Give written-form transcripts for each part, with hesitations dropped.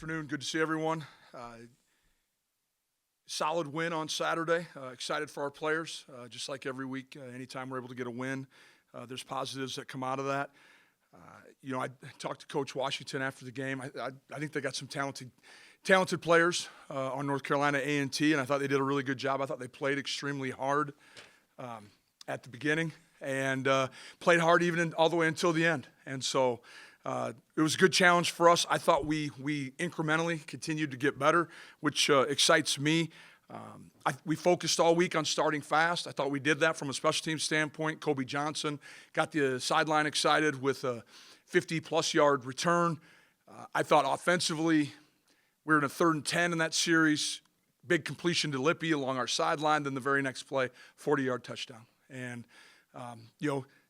afternoon. Good to see everyone. Solid win on Saturday. Excited for our players. Just like every week, anytime we're able to get a win, there's positives that come out of that. I talked to Coach Washington after the game. I think they got some talented players on North Carolina A&T, and I thought they did a really good job. I thought they played extremely hard at the beginning and played hard even all the way until the end. And so it was a good challenge for us. I thought we incrementally continued to get better, which excites me. We focused all week on starting fast. I thought we did that from a special team standpoint. Kobe Johnson got the sideline excited with a 50-plus yard return. I thought offensively we were in a 3rd and 10 in that series. Big completion to Lippy along our sideline. Then the very next play, 40-yard touchdown. And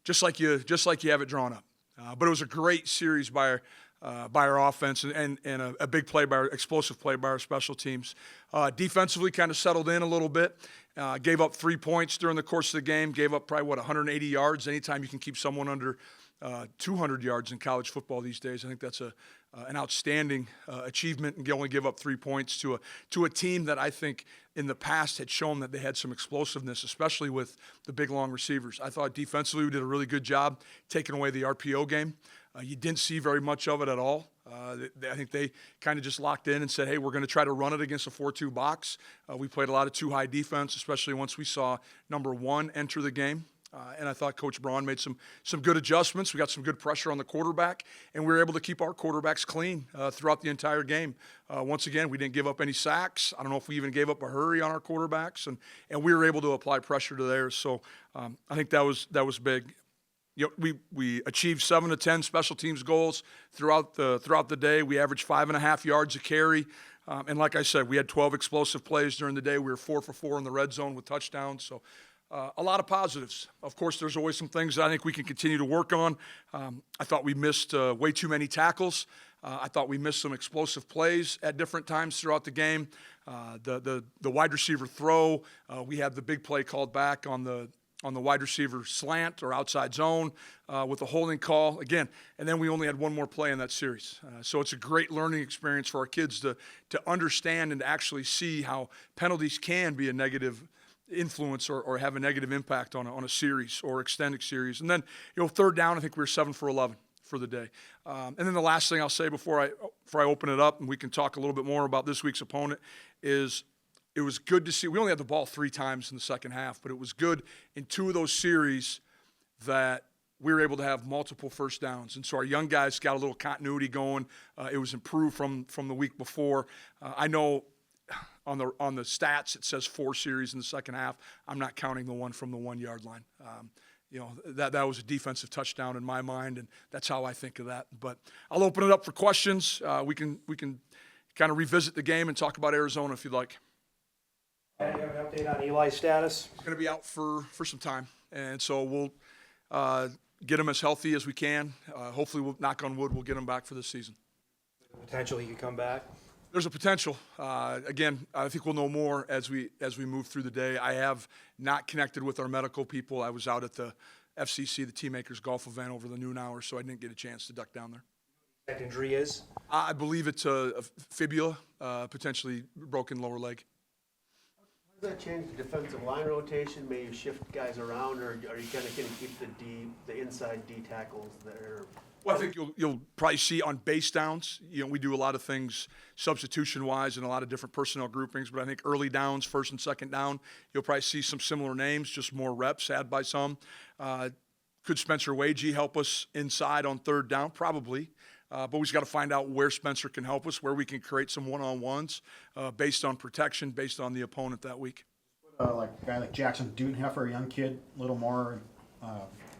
just like you have it drawn up. But it was a great series by our offense and a big play by our explosive play by our special teams. Defensively kind of settled in a little bit. Gave up 3 points during the course of the game. Gave up probably, 180 yards. Anytime you can keep someone under 200 yards in college football these days, I think that's an outstanding achievement, and only give up 3 points to a team that I think in the past had shown that they had some explosiveness, especially with the big, long receivers. I thought defensively we did a really good job taking away the RPO game. You didn't see very much of it at all. I think they kind of just locked in and said, hey, we're going to try to run it against a 4-2 box. We played a lot of too-high defense, especially once we saw number 1 enter the game. And I thought Coach Braun made some good adjustments. We got some good pressure on the quarterback, and we were able to keep our quarterbacks clean throughout the entire game. Once again, we didn't give up any sacks. I don't know if we even gave up a hurry on our quarterbacks, and we were able to apply pressure to theirs. So I think that was big. We achieved 7 to 10 special teams goals throughout the day. We averaged 5.5 yards a carry. And like I said, we had 12 explosive plays during the day. We were 4 for 4 in the red zone with touchdowns. So a lot of positives. Of course, there's always some things that I think we can continue to work on. I thought we missed way too many tackles. I thought we missed some explosive plays at different times throughout the game. The wide receiver throw, we had the big play called back on the wide receiver slant or outside zone with a holding call again, and then we only had one more play in that series. So it's a great learning experience for our kids to understand and to actually see how penalties can be a negative influence or have a negative impact on a series or extended series. And then, 3rd down, I think we were 7 for 11 for the day. And then the last thing I'll say before I open it up, and we can talk a little bit more about this week's opponent, is it was good to see. We only had the ball 3 times in the second half, but it was good in 2 of those series that we were able to have multiple first downs. And so our young guys got a little continuity going. It was improved from the week before. I know on the stats it says 4 series in the second half. I'm not counting the one from the 1-yard line. That was a defensive touchdown in my mind, and that's how I think of that. But I'll open it up for questions. We can kind of revisit the game and talk about Arizona if you'd like. Do you have an update on Eli's status? He's going to be out for some time, and so we'll get him as healthy as we can. Hopefully, we'll knock on wood, we'll get him back for this season. Potential he could come back? There's a potential. Again, I think we'll know more as we move through the day. I have not connected with our medical people. I was out at the FCC, the Team Makers golf event over the noon hour, so I didn't get a chance to duck down there. That injury is? I believe it's a fibula, potentially broken lower leg. Does that change the defensive line rotation? May you shift guys around, or are you kind of going to keep the inside D tackles there? Well, I think you'll probably see on base downs. We do a lot of things substitution-wise and a lot of different personnel groupings. But I think early downs, 1st and 2nd down, you'll probably see some similar names, just more reps had by some. Could Spencer Wagee help us inside on 3rd down? Probably. But we just got to find out where Spencer can help us, where we can create some one-on-ones based on protection, based on the opponent that week. Like a guy like Jackson Dudenheffer, a young kid, a little more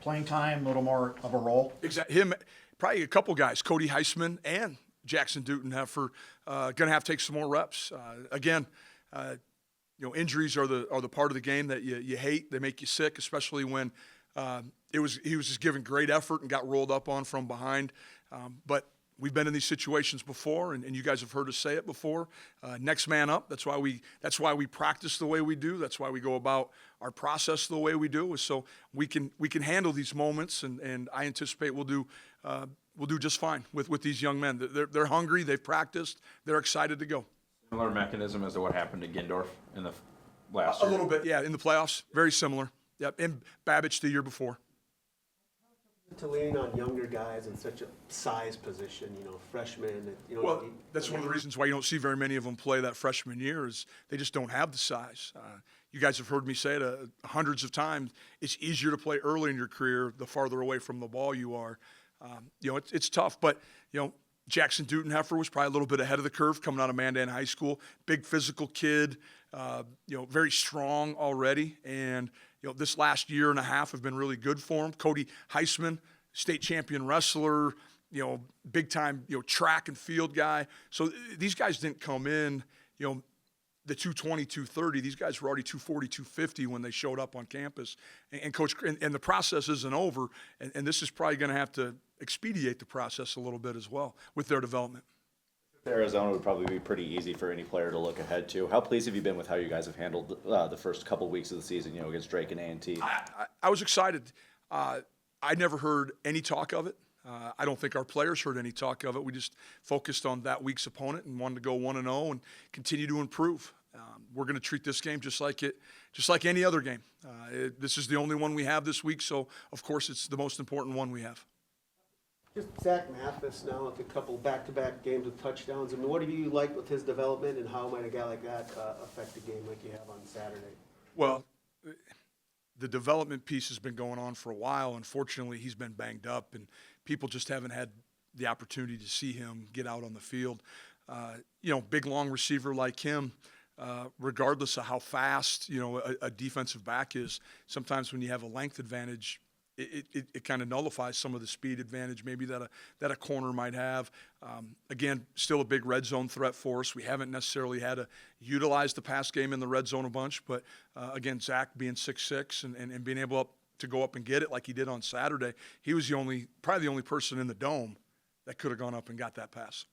playing time, a little more of a role. Exactly. Him, probably a couple guys, Cody Heisman and Jackson Dudenheffer, going to have to take some more reps. Injuries are the part of the game that you hate. They make you sick, especially when he was just giving great effort and got rolled up on from behind. But we've been in these situations before, and you guys have heard us say it before. Next man up. That's why we practice the way we do. That's why we go about our process the way we do, is so we can handle these moments. And I anticipate we'll do we'll do just fine with these young men. They're hungry. They've practiced. They're excited to go. Similar mechanism as to what happened to Gindorf in the last A year. little bit, yeah, in the playoffs. Very similar. Yep, and Babbage the year before. To lean on younger guys in such a size position, freshmen, Well, that's one of the reasons why you don't see very many of them play that freshman year is they just don't have the size. You guys have heard me say it hundreds of times. It's easier to play early in your career the farther away from the ball you are. It's tough, but, Jackson Dutenheffer was probably a little bit ahead of the curve coming out of Mandan High School. Big physical kid, very strong already. And, this last year and a half have been really good for him. Cody Heisman, state champion wrestler, big time, track and field guy. So these guys didn't come in, the 220, 230. These guys were already 240, 250 when they showed up on campus. And Coach, and the process isn't over. And this is probably going to have to expedite the process a little bit as well with their development. Arizona would probably be pretty easy for any player to look ahead to. How pleased have you been with how you guys have handled the first couple weeks of the season, against Drake and A&T? I was excited. I never heard any talk of it. I don't think our players heard any talk of it. We just focused on that week's opponent and wanted to go 1-0 and continue to improve. We're going to treat this game just like any other game. This is the only one we have this week, so of course it's the most important one we have. Just Zach Mathis now with a couple back-to-back games with touchdowns. What do you like with his development, and how might a guy like that affect a game like you have on Saturday? Well, the development piece has been going on for a while. Unfortunately, he's been banged up, and people just haven't had the opportunity to see him get out on the field. Big, long receiver like him, regardless of how fast, a defensive back is, sometimes when you have a length advantage, it kind of nullifies some of the speed advantage maybe that a corner might have. Again, still a big red zone threat for us. We haven't necessarily had to utilize the pass game in the red zone a bunch, but again, Zach being 6'6" and being able to go up and get it like he did on Saturday, he was probably the only person in the dome that could have gone up and got that pass.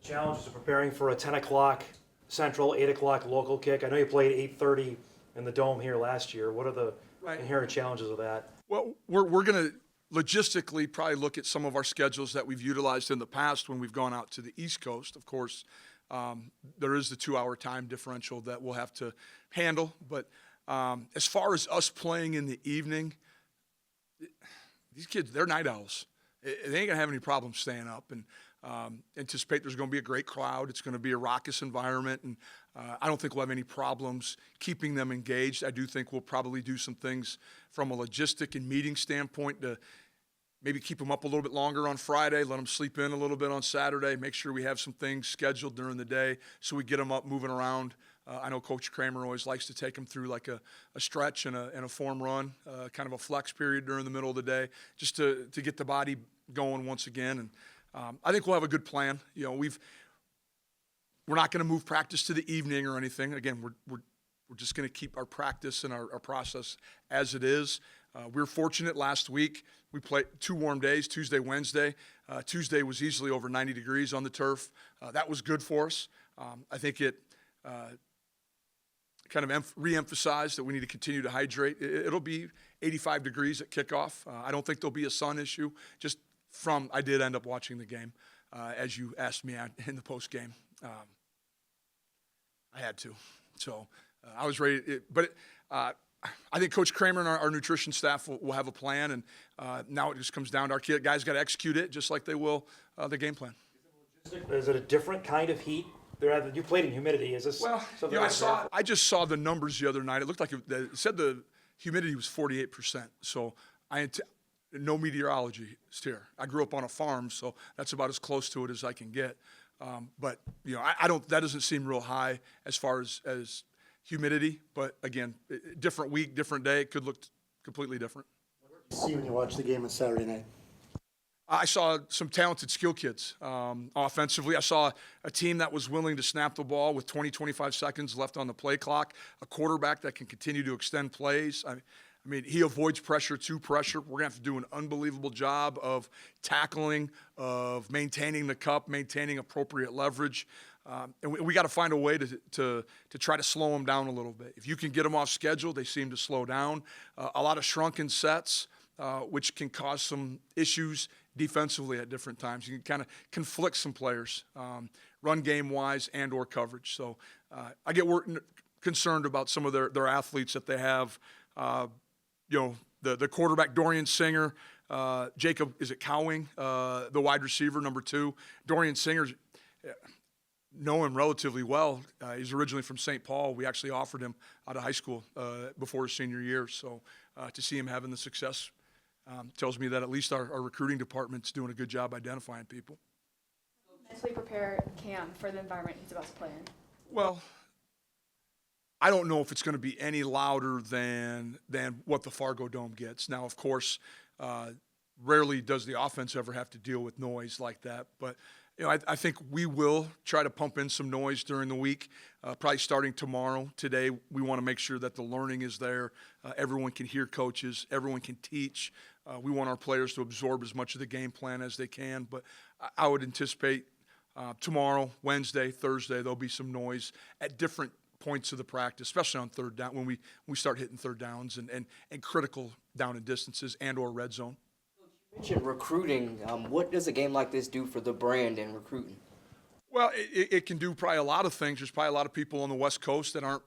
The challenges of preparing for a 10 o'clock Central, 8 o'clock local kick. I know you played 8:30 in the dome here last year. What are the inherent challenges of that? Well, we're going to logistically probably look at some of our schedules that we've utilized in the past when we've gone out to the East Coast. Of course, there is the 2-hour time differential that we'll have to handle. But as far as us playing in the evening, these kids, they're night owls. They ain't going to have any problem staying up. And anticipate there's going to be a great crowd. It's going to be a raucous environment. And I don't think we'll have any problems keeping them engaged. I do think we'll probably do some things from a logistic and meeting standpoint to maybe keep them up a little bit longer on Friday, let them sleep in a little bit on Saturday, make sure we have some things scheduled during the day so we get them up moving around. I know Coach Kramer always likes to take them through like a stretch and a form run, kind of a flex period during the middle of the day, just to get the body going once again. And I think we'll have a good plan. We're not going to move practice to the evening or anything. Again, we're just going to keep our practice and our process as it is. We were fortunate last week. We played 2 warm days, Tuesday, Wednesday. Tuesday was easily over 90 degrees on the turf. That was good for us. I think it kind of re-emphasized that we need to continue to hydrate. It'll be 85 degrees at kickoff. I don't think there'll be a sun issue. I did end up watching the game, as you asked me in the post game. I had to, so I was ready. I think Coach Kramer and our nutrition staff will have a plan, and now it just comes down to our guys got to execute it just like they will the game plan. Is it a different kind of heat? You played in humidity. Is this something? I just saw the numbers the other night. It looked like it said the humidity was 48%. So no meteorology here. I grew up on a farm, so that's about as close to it as I can get. But I don't. That doesn't seem real high as far as humidity. But again, different week, different day. It could look completely different. What did you see when you watched the game on Saturday night? I saw some talented skill kids offensively. I saw a team that was willing to snap the ball with 20, 25 seconds left on the play clock, a quarterback that can continue to extend plays. I mean, he avoids pressure to pressure. We're going to have to do an unbelievable job of tackling, of maintaining the cup, maintaining appropriate leverage. And we got to find a way to try to slow them down a little bit. If you can get them off schedule, they seem to slow down. A lot of shrunken sets, which can cause some issues defensively at different times. You can kind of conflict some players, run game wise and or coverage. So I get concerned about some of their athletes that they have. The quarterback Dorian Singer, Jacob, is it Cowing, the wide receiver number 2. Dorian Singer, know him relatively well. He's originally from St. Paul. We actually offered him out of high school before his senior year. So to see him having the success tells me that at least our recruiting department's doing a good job identifying people. Mentally prepare Cam for the environment he's about to play in? Well, I don't know if it's going to be any louder than what the Fargo Dome gets. Now, of course, rarely does the offense ever have to deal with noise like that. But I think we will try to pump in some noise during the week, probably starting tomorrow. Today, we want to make sure that the learning is there. Everyone can hear coaches. Everyone can teach. We want our players to absorb as much of the game plan as they can. But I would anticipate tomorrow, Wednesday, Thursday, there'll be some noise at different points of the practice, especially on third down, when we start hitting third downs and critical down and distances and or red zone. You mentioned recruiting. What does a game like this do for the brand and recruiting? Well, it can do probably a lot of things. There's probably a lot of people on the West Coast that aren't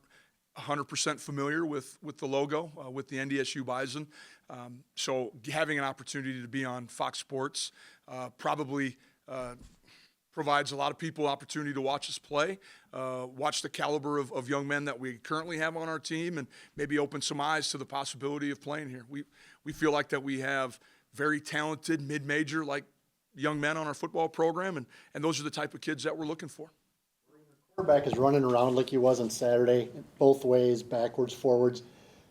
100% familiar with the logo, with the NDSU Bison. So having an opportunity to be on Fox Sports probably provides a lot of people opportunity to watch us play, watch the caliber of young men that we currently have on our team, and maybe open some eyes to the possibility of playing here. We feel like that we have very talented mid-major like young men on our football program, and those are the type of kids that we're looking for. Quarterback is running around like he was on Saturday, both ways, backwards, forwards.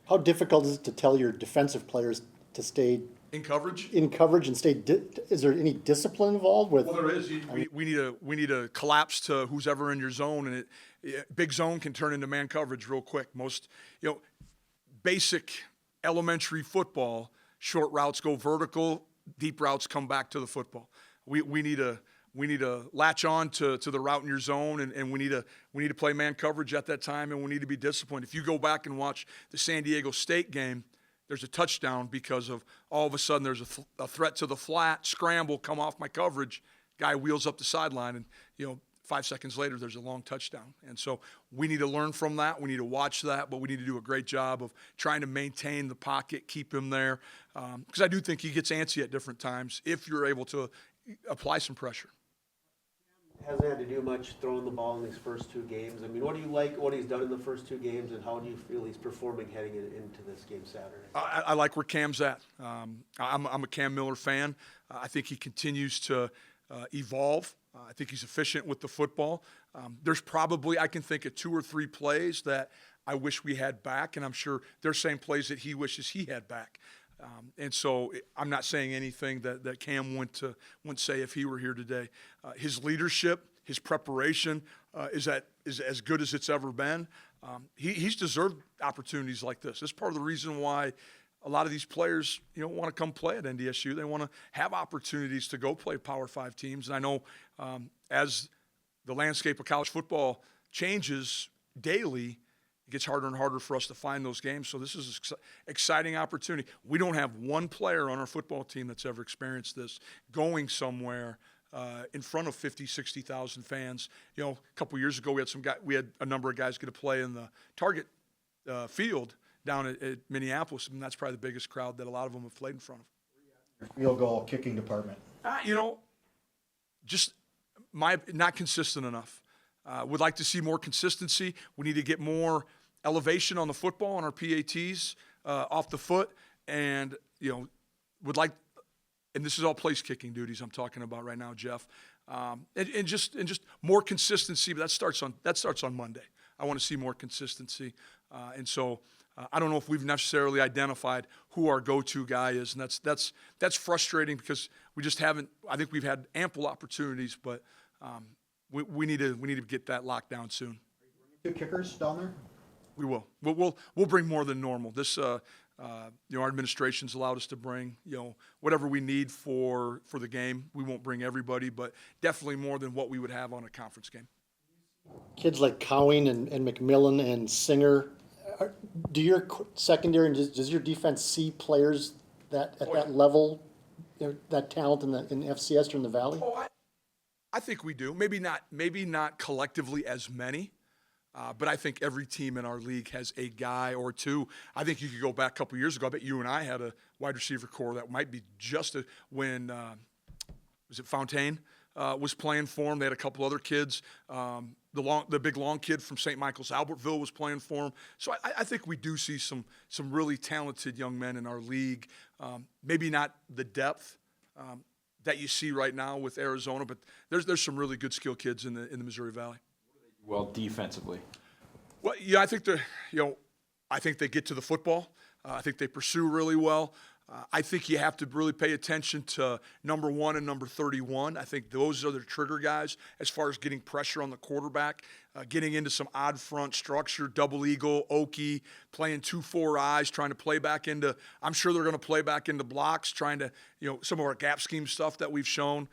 How difficult is it to tell your defensive players to stay In coverage? in coverage and stay? Is there any discipline involved with? Well, there is. We need to collapse to who's ever in your zone, and big zone can turn into man coverage real quick. Most basic elementary football, short routes go vertical, deep routes come back to the football. We need to latch on to the route in your zone, and we need to play man coverage at that time, and we need to be disciplined. If you go back and watch the San Diego State game, there's a touchdown because of all of a sudden there's a threat to the flat, scramble, come off my coverage, guy wheels up the sideline, and 5 seconds later there's a long touchdown. And so we need to learn from that. We need to watch that, but we need to do a great job of trying to maintain the pocket, keep him there, because I do think he gets antsy at different times if you're able to apply some pressure. Hasn't had to do much throwing the ball in these first 2 games. I mean, what do you like what he's done in the first 2 games, and how do you feel he's performing heading into this game Saturday? I like where Cam's at. I'm a Cam Miller fan. I think he continues to evolve. I think he's efficient with the football. There's probably, I can think of 2 or 3 plays that I wish we had back, and I'm sure there's same plays that he wishes he had back. And so I'm not saying anything that Cam wouldn't say if he were here today. His leadership, his preparation is as good as it's ever been. He's deserved opportunities like this. That's part of the reason why a lot of these players, want to come play at NDSU. They want to have opportunities to go play Power 5 teams. And I know as the landscape of college football changes daily, it gets harder and harder for us to find those games. So this is an exciting opportunity. We don't have one player on our football team that's ever experienced this, going somewhere in front of 50, 60,000 fans. A couple years ago, we had a number of guys get to play in the Target field down at Minneapolis, and that's probably the biggest crowd that a lot of them have played in front of. Field goal kicking department. Just not consistent enough. Would like to see more consistency. We need to get more elevation on the football on our PATs off the foot, and would like, and this is all place kicking duties I'm talking about right now, Jeff, and just more consistency. But that starts on Monday. I want to see more consistency, and so I don't know if we've necessarily identified who our go-to guy is, and that's frustrating because we just haven't. I think we've had ample opportunities, but we need to get that locked down soon. 2 kickers down there? We will. We'll bring more than normal. This our administration's allowed us to bring whatever we need for the game. We won't bring everybody, but definitely more than what we would have on a conference game. Kids like Cowing and McMillan and Singer, do your secondary and does your defense see players that at that level that talent in FCS or in the Valley? Oh, I think we do. Maybe not collectively as many, but I think every team in our league has a guy or two. I think you could go back a couple years ago. I bet you and I had a wide receiver core that might be just when was it Fontaine was playing for him. They had a couple other kids. The big long kid from St. Michael's Albertville was playing for him. So I think we do see some really talented young men in our league. Maybe not the depth that you see right now with Arizona, but there's some really good skill kids in the Missouri Valley. Well, defensively. Well, yeah, I think I think they get to the football. I think they pursue really well. I think you have to really pay attention to number 1 and number 31. I think those are the trigger guys as far as getting pressure on the quarterback, getting into some odd front structure, double eagle, Okie, playing 2-4 eyes, trying to play back into. I'm sure they're going to play back into blocks, trying to some of our gap scheme stuff that we've shown.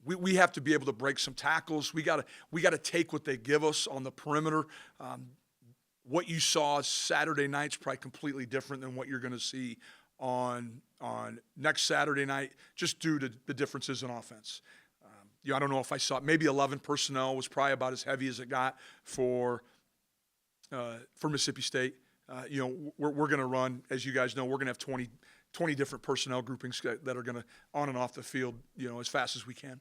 We have to be able to break some tackles. We got to take what they give us on the perimeter. What you saw Saturday night's probably completely different than what you're going to see on next Saturday night, just due to the differences in offense. I don't know if I saw maybe 11 personnel was probably about as heavy as it got for Mississippi State. We're going to run, as you guys know, we're going to have 20 different personnel groupings that are going to on and off the field, as fast as we can.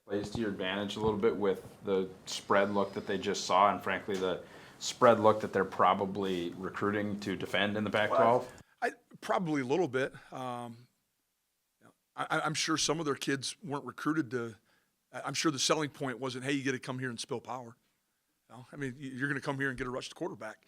Plays to your advantage a little bit with the spread look that they just saw, and frankly, the spread look that they're probably recruiting to defend in the Pac-12. Probably a little bit. I'm sure some of their kids weren't recruited to. I'm sure the selling point wasn't, hey, you get to come here and spill power. You're going to come here and get a rushed quarterback.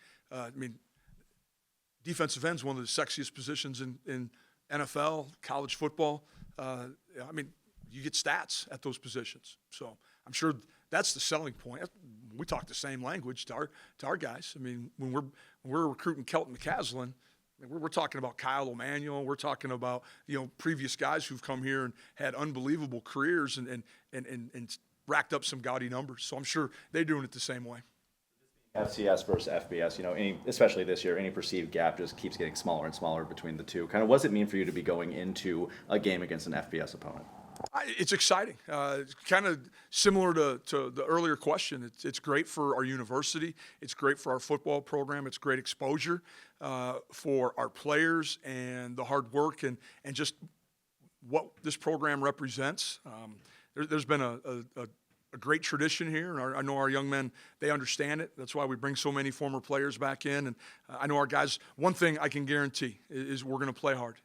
Defensive end is one of the sexiest positions in NFL, college football. You get stats at those positions. So I'm sure that's the selling point. We talk the same language to our guys. When we're recruiting Kelton McCaslin, we're talking about Kyle O'Manuel. We're talking about previous guys who've come here and had unbelievable careers and racked up some gaudy numbers. So I'm sure they're doing it the same way. FCS versus FBS, especially this year, any perceived gap just keeps getting smaller and smaller between the two. Kind of what does it mean for you to be going into a game against an FBS opponent? It's exciting. It's kind of similar to the earlier question. It's great for our university. It's great for our football program. It's great exposure for our players and the hard work and just what this program represents. There's been a great tradition here, and I know our young men, they understand it. That's why we bring so many former players back in. And I know our guys, one thing I can guarantee is we're going to play hard.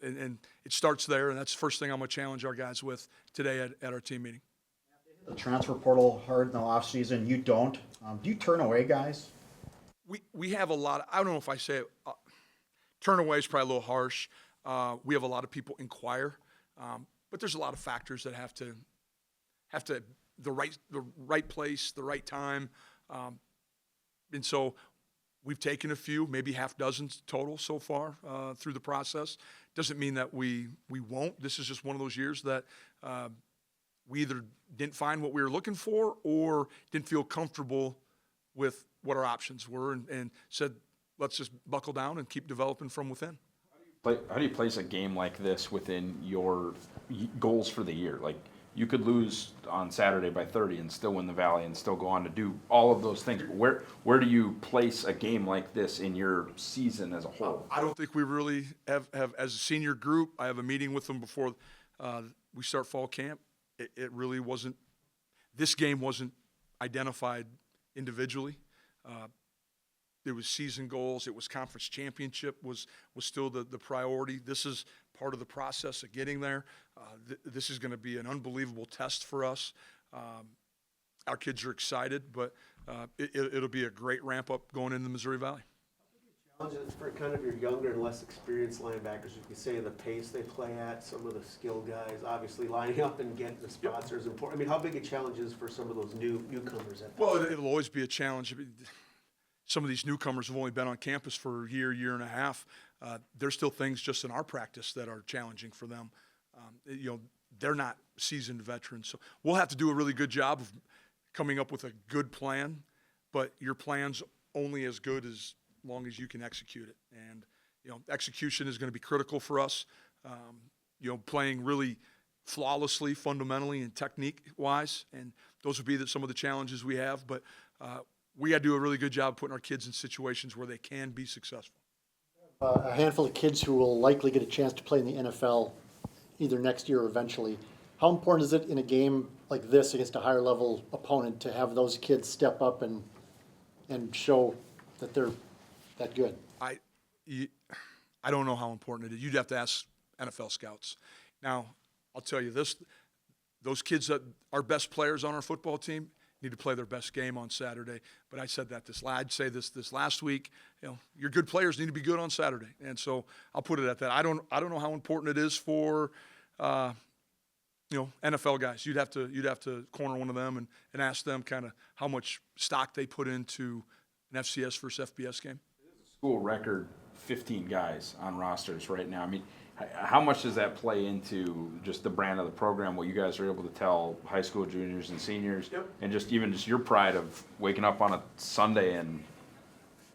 And it starts there, and that's the first thing I'm going to challenge our guys with today at our team meeting. The transfer portal hard in the offseason. You don't. Do you turn away guys? We have a lot. I don't know if I say it, turn away is probably a little harsh. We have a lot of people inquire, but there's a lot of factors that have to the right place, the right time, and so. We've taken a few, maybe half dozens total so far through the process. Doesn't mean that we won't. This is just one of those years that we either didn't find what we were looking for or didn't feel comfortable with what our options were and said, let's just buckle down and keep developing from within. How do you place a game like this within your goals for the year? Like, you could lose on Saturday by 30 and still win the Valley and still go on to do all of those things. But where do you place a game like this in your season as a whole? I don't think we really have as a senior group. I have a meeting with them before we start fall camp. It really wasn't. This game wasn't identified individually. It was season goals. It was conference championship was still the priority. This is part of the process of getting there. This is going to be an unbelievable test for us. Our kids are excited, but it'll be a great ramp up going into the Missouri Valley. Challenges for kind of your younger and less experienced linebackers, you could say the pace they play at, some of the skill guys, obviously lining up and getting the spots is important. How big a challenge is for some of those newcomers at that? Well, it'll always be a challenge. Some of these newcomers have only been on campus for a year and a half. There's still things just in our practice that are challenging for them. They're not seasoned veterans. So we'll have to do a really good job of coming up with a good plan, but your plan's only as good as long as you can execute it. And, execution is going to be critical for us. playing really flawlessly, fundamentally, and technique-wise. And those would be some of the challenges we have. But we got to do a really good job putting our kids in situations where they can be successful. A handful of kids who will likely get a chance to play in the NFL either next year or eventually. How important is it in a game like this against a higher level opponent to have those kids step up and show that they're that good? I don't know how important it is. You'd have to ask NFL scouts. Now, I'll tell you this, those kids that are best players on our football team need to play their best game on Saturday. But I said that I'd say this last week, your good players need to be good on Saturday. And so I'll put it at that. I don't know how important it is for NFL guys. You'd have to corner one of them and ask them kind of how much stock they put into an FCS versus FBS game. School record 15 guys on rosters right now. I mean, how much does that play into just the brand of the program, what you guys are able to tell high school juniors and seniors, and just your pride of waking up on a Sunday and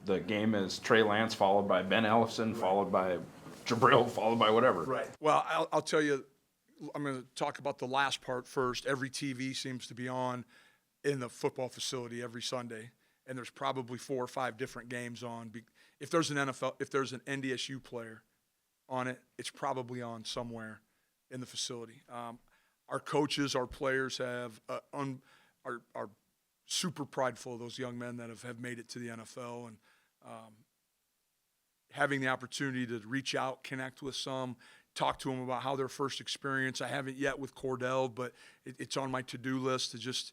the game is Trey Lance followed by Ben Ellison, followed by Jabril, followed by whatever. Right. Well, I'll tell you, I'm going to talk about the last part first. Every TV seems to be on in the football facility every Sunday, and there's probably 4 or 5 different games on. If there's an NDSU player on it, it's probably on somewhere in the facility. Our coaches, our players are super prideful of those young men that have made it to the NFL, and having the opportunity to reach out, connect with some, talk to them about how their first experience. I haven't yet with Cordell, but it's on my to-do list to just,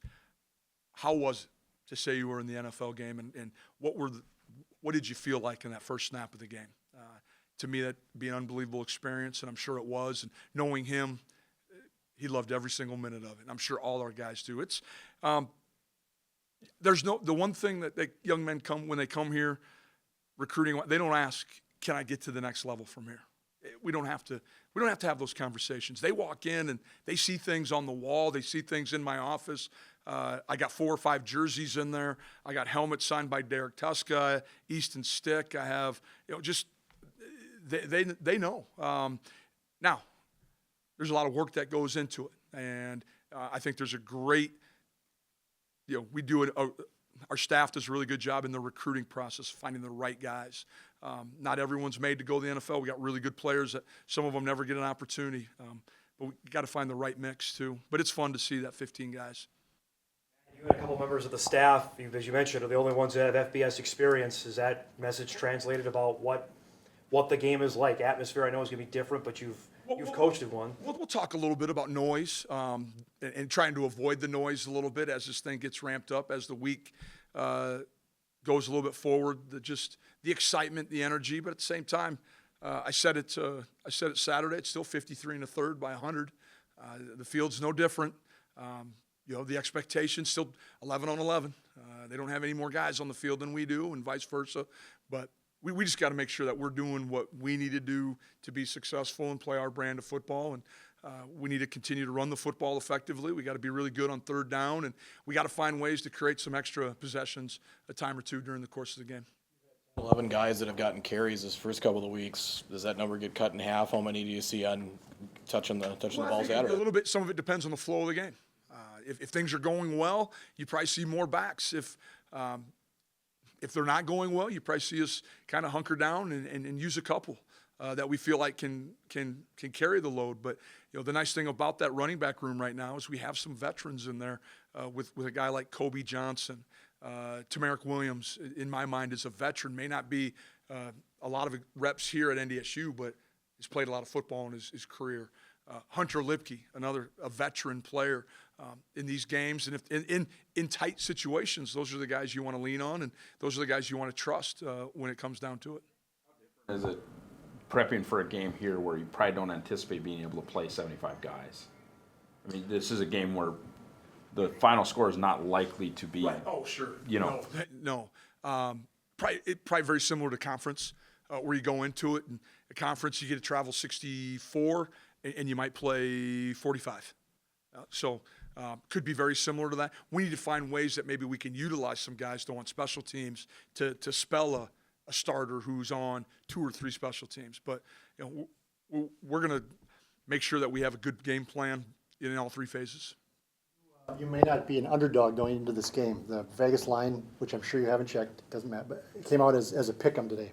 how was it to say you were in the NFL game, and what did you feel like in that first snap of the game? To me, that'd be an unbelievable experience, and I'm sure it was. And knowing him, he loved every single minute of it. And I'm sure all our guys do. It's the one thing that young men when they come here recruiting, they don't ask, can I get to the next level from here? We don't have to have those conversations. They walk in and they see things on the wall. They see things in my office. I got 4 or 5 jerseys in there. I got helmets signed by Derek Tuska, Easton Stick. I have, just they know. Now, there's a lot of work that goes into it, and I think there's a great, we do it. Our staff does a really good job in the recruiting process, finding the right guys. Not everyone's made to go to the NFL. We got really good players that some of them never get an opportunity, but we got to find the right mix too. But it's fun to see that 15 guys. You and a couple members of the staff, as you mentioned, are the only ones that have FBS experience. Is that message translated about what the game is like? Atmosphere, I know is going to be different, but you've coached in one. We'll talk a little bit about noise and trying to avoid the noise a little bit as this thing gets ramped up, as the week goes a little bit forward. The excitement, the energy, but at the same time, I said it Saturday. It's still 53 1/3 by 100. The field's no different. The expectation still 11 on 11. They don't have any more guys on the field than we do, and vice versa. But we just got to make sure that we're doing what we need to do to be successful and play our brand of football. And we need to continue to run the football effectively. We got to be really good on third down, and we got to find ways to create some extra possessions a time or two during the course of the game. 11 guys that have gotten carries this first couple of weeks. Does that number get cut in half? How many do you see on touching the ball Saturday? A little bit. Some of it depends on the flow of the game. If things are going well, you probably see more backs. If they're not going well, you probably see us kind of hunker down and use a couple that we feel like can carry the load. But the nice thing about that running back room right now is we have some veterans in there with a guy like Kobe Johnson. Tamarick Williams, in my mind, is a veteran. May not be a lot of reps here at NDSU, but he's played a lot of football in his career. Hunter Lipke, a veteran player in these games. And if in tight situations, those are the guys you want to lean on, and those are the guys you want to trust when it comes down to it. Is it prepping for a game here where you probably don't anticipate being able to play 75 guys? I mean, this is a game where the final score is not likely to be. Right. Oh, sure. No. Probably very similar to conference, where you go into it, and a conference you get to travel 64, and you might play 45. Could be very similar to that. We need to find ways that maybe we can utilize some guys though on special teams to spell a starter who's on 2 or 3 special teams. But we're gonna make sure that we have a good game plan in all three phases. You may not be an underdog going into this game. The Vegas line, which I'm sure you haven't checked, doesn't matter, but it came out as a pick'em today.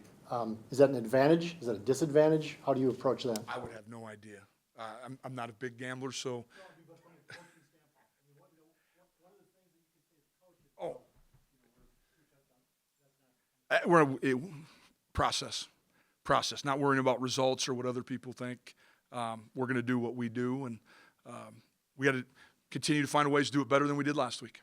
Is that an advantage? Is that a disadvantage? How do you approach that? I would have no idea. I'm not a big gambler, so. Oh. Process, not worrying about results or what other people think. We're going to do what we do, and we got to continue to find ways to do it better than we did last week.